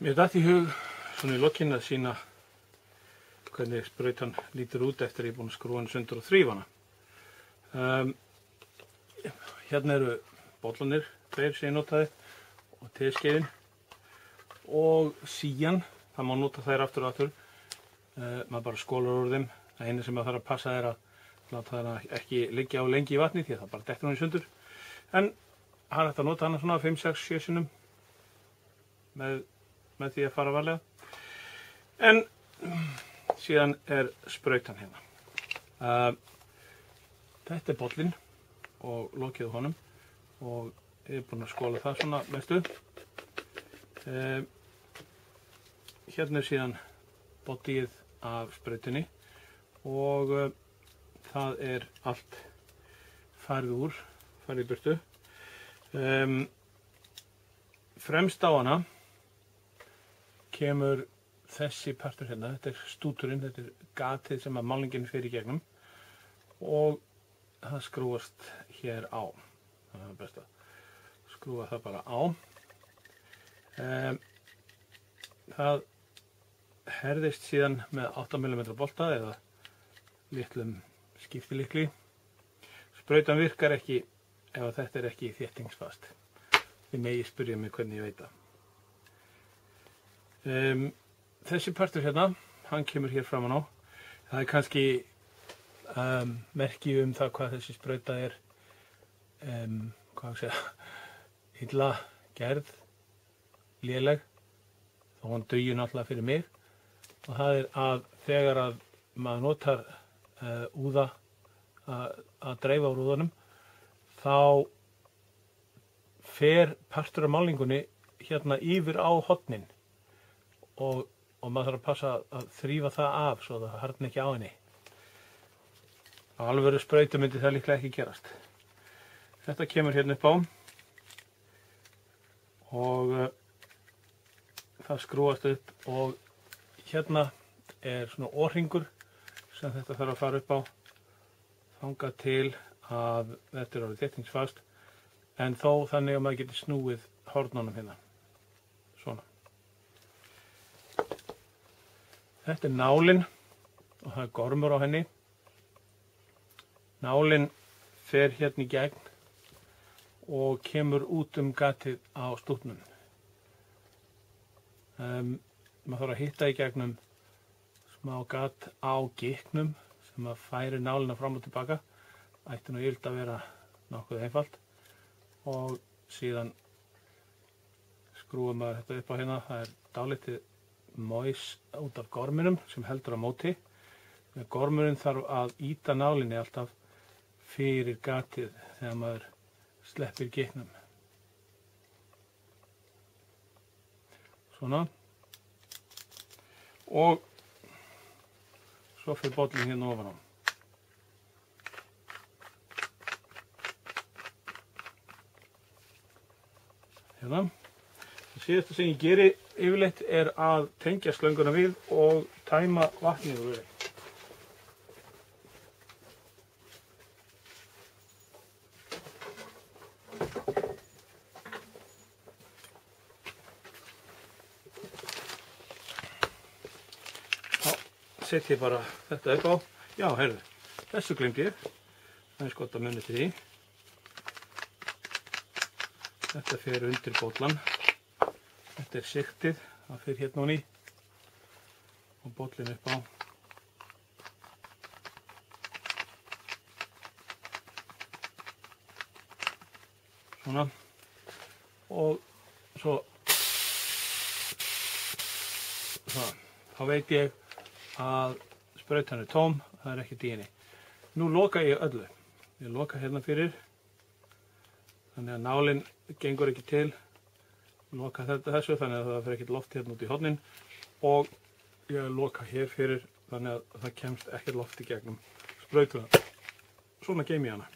Mér datt í hug svona í lokin að sýna hvernig sprautan lítur út eftir að ég er búinn að skrúfa hann sundur og þrífa hana. Hérna eru bollanir, tveir sem ég notaði og teskeiðin og sían, það má nota þær aftur og aftur. Maður bara skólar úr þeim. Það eina sem maður þarf að passa er að láta það ekki liggja á lengi í vatni því að það bara dettur hann í sundur. En það er hægt að nota hana svona 5, 6, 7 sinnum með því að fara varlega. En síðan er sprautan hérna. Þetta er bollinn og lokið á honum og ég er búinn að skóla það svona mestu. Hérna er síðan boddíið af sprautinni og það er allt farið í burtu. Fremst á hana kemur þessi partur hérna, þetta er stúturinn, þetta er gatið sem að málningin fer í gegnum og það skrúfast hér á. Það er best að skrúfa það bara á. Það herðist síðan með 8 mm bolta eða litlum skiptilykli. Sprautan virkar ekki ef þetta er ekki þéttingsfast. Þið megi spyrja mig hvernig ég veit það. Þessi partur hérna, hann kemur hér framan á. Það er kannski merki það hvað þessi sprauta er illa gerð, léleg, þó hann dugir náttúrulega fyrir mig. Og það er að þegar að maður notar úða að dreifa úr úðanum, þá fer partur af málningunni hérna yfir á hornin og maður þarf að passa að þrífa það af svo það harðni ekki á henni. Á alvöru sprautu myndi það líklega ekki gerast. Þetta kemur hérna upp á og það skrúfast upp og hérna er svona orringur sem þetta þarf að fara upp á þangað til að þetta er orðið þéttingsfast en þó þannig að maður geti snúið hornunum hérna. Svona. Þetta er nálin og það er gormur á henni. Nálin fer hérna í gegn og kemur út gatið á stútnum. Maður þarf að hitta í gegnum smá gat á gikknum sem að færi nálina fram og tilbaka. Ætti nú yfirleitt að vera nokkuð einfalt og síðan skrúfa maður þetta upp á hérna. Það er dálítið móis út af gorminum sem heldur á móti. Gormurinn þarf að ýta nálinni alltaf fyrir gatið þegar maður sleppir gikknum. Svona. Og svo fyrir bollin hérna ofan á. Hérna. Það síðasta sem ég geri yfirleitt er að tengja slönguna við og tæma vatnið úr henni. Þá set ég bara þetta upp á. Já, heyrðu, þessu gleymdi ég. Það er gott að muni til því. Þetta fer undir bollan. Þetta er sigtið, það fer hérna ofan í og bollin upp á. Svona. Og svo þá veit ég að sprautan er tóm, það er ekkert í henni. Nú loka ég öllu. Ég loka hérna fyrir, þannig að nálin gengur ekki til. Loka þessu þannig að það fer ekkert loft hérna út í hornin og ég loka hér fyrir þannig að það kemst ekkert loft í gegnum sprautuna. Svona geymi ég hana.